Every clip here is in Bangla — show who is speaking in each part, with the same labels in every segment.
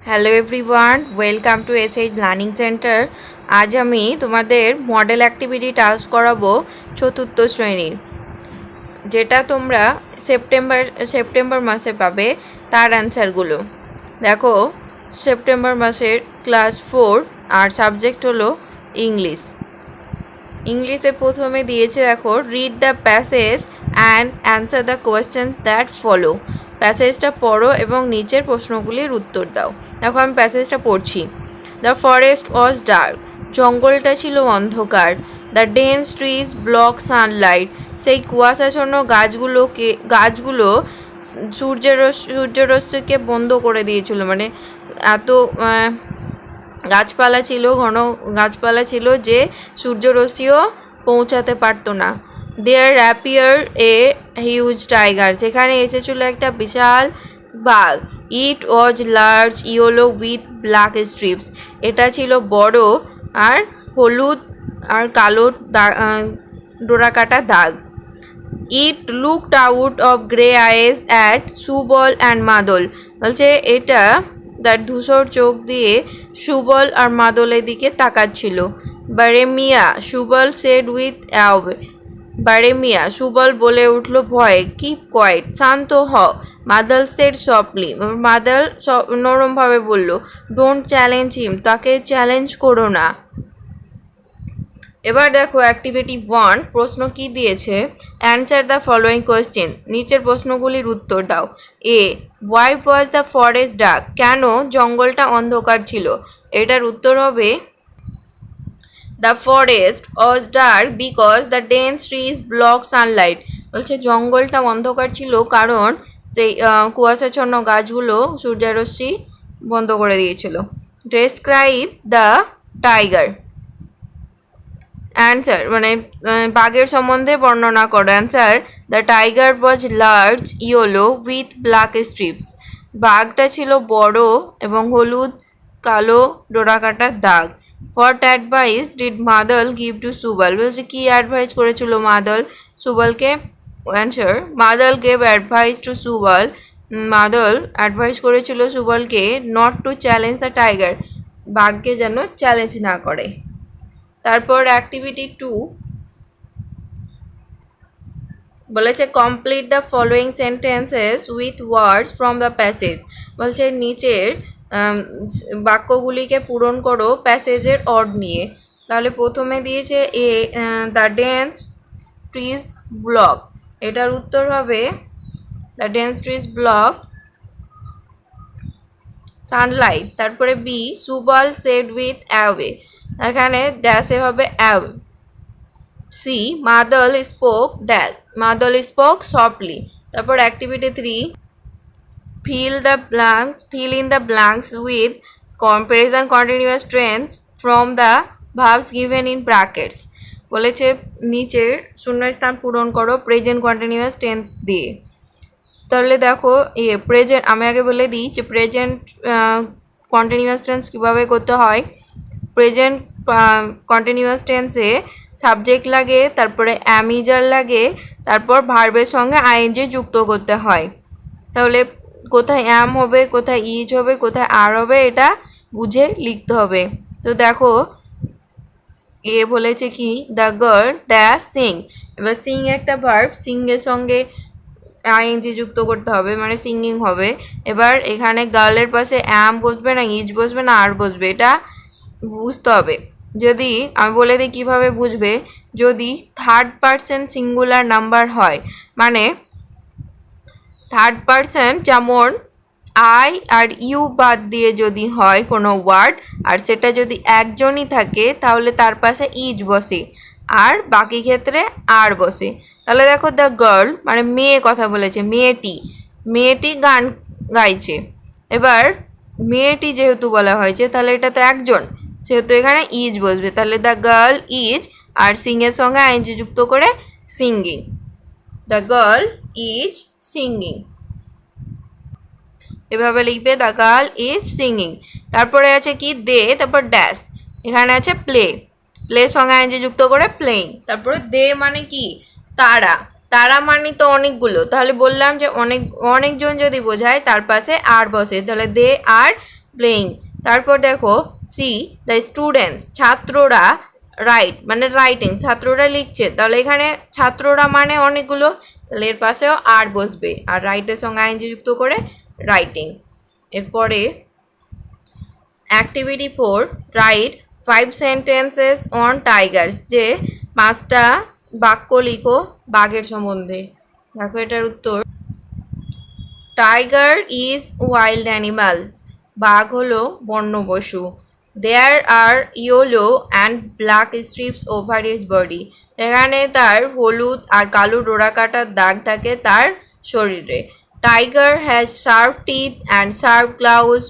Speaker 1: Hello everyone, welcome to SH learning centre. আজ আমি তোমাদের মডেল অ্যাক্টিভিটি টাস্ক করাবো চতুর্থ শ্রেণীর, যেটা তোমরা সেপ্টেম্বর মাসে পাবে। তার অ্যান্সারগুলো দেখো। সেপ্টেম্বর মাসের ক্লাস 4 আর সাবজেক্ট হলো ইংলিশ। ইংলিশে প্রথমে দিয়েছে দেখো, read the passage and answer the question that follow. প্যাসেজটা পড়ো এবং নিচের প্রশ্নগুলির উত্তর দাও। দেখো আমি প্যাসেজটা পড়ছি। দ্য ফরেস্ট ওয়াজ ডার্ক, জঙ্গলটা ছিল অন্ধকার। The dense trees block sunlight, সেই কুয়াশাচ্ছন্ন গাছগুলো সূর্যরশ্মিকে বন্ধ করে দিয়েছিল। মানে এত গাছপালা ছিল, ঘন গাছপালা ছিল যে সূর্যরশ্মিও পৌঁছাতে পারতো না। There appear a huge tiger, যেখানে এসেছিল একটা বিশাল বাঘ। It was large yellow with black stripes, এটা ছিল বড় আর হলুদ আর কালো ডোরাকাটা দাগ। It looked out of grey eyes at Subal and Madal, বলছে এটা তার ধূসর চোখ দিয়ে সুবল আর মাদলের দিকে তাকাচ্ছিল। বারেমিয়া, সুবল সেড উইথ অ্যাওয়ে, বারেমিয়া, সুবল বলে উঠল ভয়ে। কিপ কোয়াইট, শান্ত হ। মাদল সেড সফটলি, মাদল নরমভাবে বলল। ডোন্ট চ্যালেঞ্জ হিম, তাকে চ্যালেঞ্জ করো না। এবার দেখো অ্যাক্টিভিটি 1, প্রশ্ন কি দিয়েছে, অ্যান্সার দ্য ফলোয়িং কোয়েশ্চেন, নিচের প্রশ্নগুলির উত্তর দাও। A, why was the forest dark, কেন জঙ্গলটা অন্ধকার ছিল? এটার উত্তর হবে the forest was dark because the dense trees block sunlight, বলছে জঙ্গলটা অন্ধকার ছিল কারণ সেই কুয়াশাচ্ছন্ন গাছগুলো সূর্যরশ্মি বন্ধ করে দিয়েছিল। ডেসক্রাইব দ্য টাইগার, অ্যান্সার মানে বাঘের সম্বন্ধে বর্ণনা করো। Answer, the tiger was large yellow with black stripes, বাঘটা ছিল বড় এবং হলুদ কালো ডোরাকাটার দাগ। What advice did Madal give to Subal, বলছে কী অ্যাডভাইস করেছিল মাদল সুবলকে? Answer, Madal gave advice to Subal, Madal advice করেছিল সুবলকে not to challenge the tiger, বাঘকে যেন চ্যালেঞ্জ না করে। তারপর অ্যাক্টিভিটি 2 বলেছে complete the following sentences with words from the passage, বলছে নিচের বাক্যগুলিকে পূরণ করো প্যাসেজের অর্ড নিয়ে। তাহলে প্রথমে দিয়েছে A, the dense trees block, এটার উত্তর হবে the dense trees block sunlight. তারপরে B, Subal said with away, এখানে ড্যাশে হবে away. C, Madal spoke dash, Madal spoke softly. তারপর activity 3, fill in the blanks with present continuous tense from the verbs given in brackets, বলেছে নিচের শূন্যস্থান পূরণ করো প্রেজেন্ট কন্টিনিউয়াস টেন্স দিয়ে। তাহলে দেখো প্রেজেন্ট, আমি আগে বলে দিই যে প্রেজেন্ট কন্টিনিউয়াস টেন্স কীভাবে করতে হয়। প্রেজেন্ট কন্টিনিউয়াস টেন্সে সাবজেক্ট লাগে, তারপরে অ্যামিজার লাগে, তারপর ভার্বের সঙ্গে আইএনজি যুক্ত করতে হয়। তাহলে কোথায় অ্যাম হবে, কোথায় ইজ হবে, কোথায় আর হবে, এটা বুঝে লিখতে হবে। তো দেখো এ বলেছে কি, দ্য গার্ল ড্যাশ সিং, এবার সিং একটা ভার্ব, সিংয়ের সঙ্গে আইএনজি যুক্ত করতে হবে, মানে সিঙ্গিং হবে। এবার এখানে গার্লের পাশে অ্যাম বসবে না, ইজ বসবে না, আর বসবে, এটা বুঝতে হবে। যদি আমি বলে দিই কীভাবে বুঝবে, যদি থার্ড পারসন সিঙ্গুলার নাম্বার হয়, মানে থার্ড পারসন যেমন আই আর ইউ বাদ দিয়ে যদি হয় কোনো ওয়ার্ড, আর সেটা যদি একজনই থাকে তাহলে তার পাশে ইজ বসে, আর বাকি ক্ষেত্রে আর বসে। তাহলে দেখো দ্য গার্ল মানে মেয়ে কথা বলেছে, মেয়েটি গান গাইছে। এবার মেয়েটি যেহেতু বলা হয়েছে তাহলে এটা তো একজন, সেহেতু এখানে ইজ বসবে। তাহলে দ্য গার্ল ইজ, আর সিংয়ের সঙ্গে আইনজি যুক্ত করে singing, the girl is singing, এভাবে লিখবে দ্য গার্ল ইজ সিঙ্গিং। তারপরে আছে কি দে, তারপর ড্যাশ, এখানে আছে প্লে, প্লের সঙ্গে আইনজি যুক্ত করে প্লেইং। তারপরে দে মানে কি, তারা, তারা মানে তো অনেকগুলো, তাহলে বললাম যে অনেকজন যদি বোঝায় তার পাশে আর বসে, তাহলে দে আর প্লেয়িং। তারপর দেখো সি দ্য স্টুডেন্টস, ছাত্ররা রাইট মানে রাইটিং, ছাত্ররা লিখছে, তাহলে এখানে ছাত্ররা মানে অনেকগুলো, তাহলে এর পাশেও আর বসবে, আর রাইটের সঙ্গে আইএনজি যুক্ত করে রাইটিং। এরপরে activity 4, right 5 sentences on Tigers, যে 5টা বাক্য লিখো বাঘের সম্বন্ধে। দেখো এটার উত্তর, টাইগার ইজ ওয়াইল্ড অ্যানিমাল, বাঘ হলো বন্য পশু। There are yellow and black stripes over its body, এখানে তার হলুদ আর কালো ডোরা কাটার দাগ থাকে তার শরীরে। Tiger has sharp teeth and sharp claws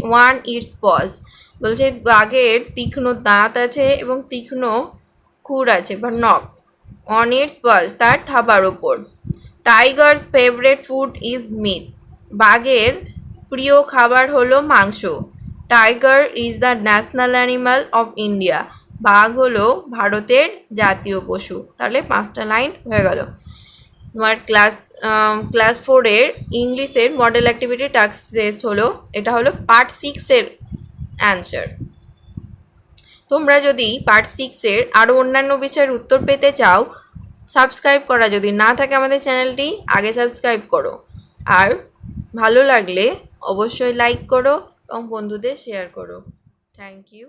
Speaker 1: on its paws, বলছে বাঘের তীক্ষ্ণ দাঁত আছে এবং তীক্ষ্ণ খুর আছে বা নখ। অন ইটস পজ, তার থাবার ওপর। Tiger's favourite food is meat, বাঘের প্রিয় খাবার হলো মাংস। Tiger is the national animal of India, বাঘ হলো ভারতের জাতীয় পশু। তাহলে 5টা লাইন হয়ে গেল। তোমার ক্লাস 4-এর ইংলিশের মডেল অ্যাক্টিভিটি টাস্ক শেষ হলো। এটা হলো পার্ট 6-এর অ্যান্সার। তোমরা যদি পার্ট 6-এর আরও অন্যান্য বিষয়ের উত্তর পেতে চাও, সাবস্ক্রাইব করা যদি না থাকে আমাদের চ্যানেলটি, আগে সাবস্ক্রাইব করো। আর ভালো লাগলে অবশ্যই লাইক করো এবং বন্ধুদের শেয়ার করো। Thank you.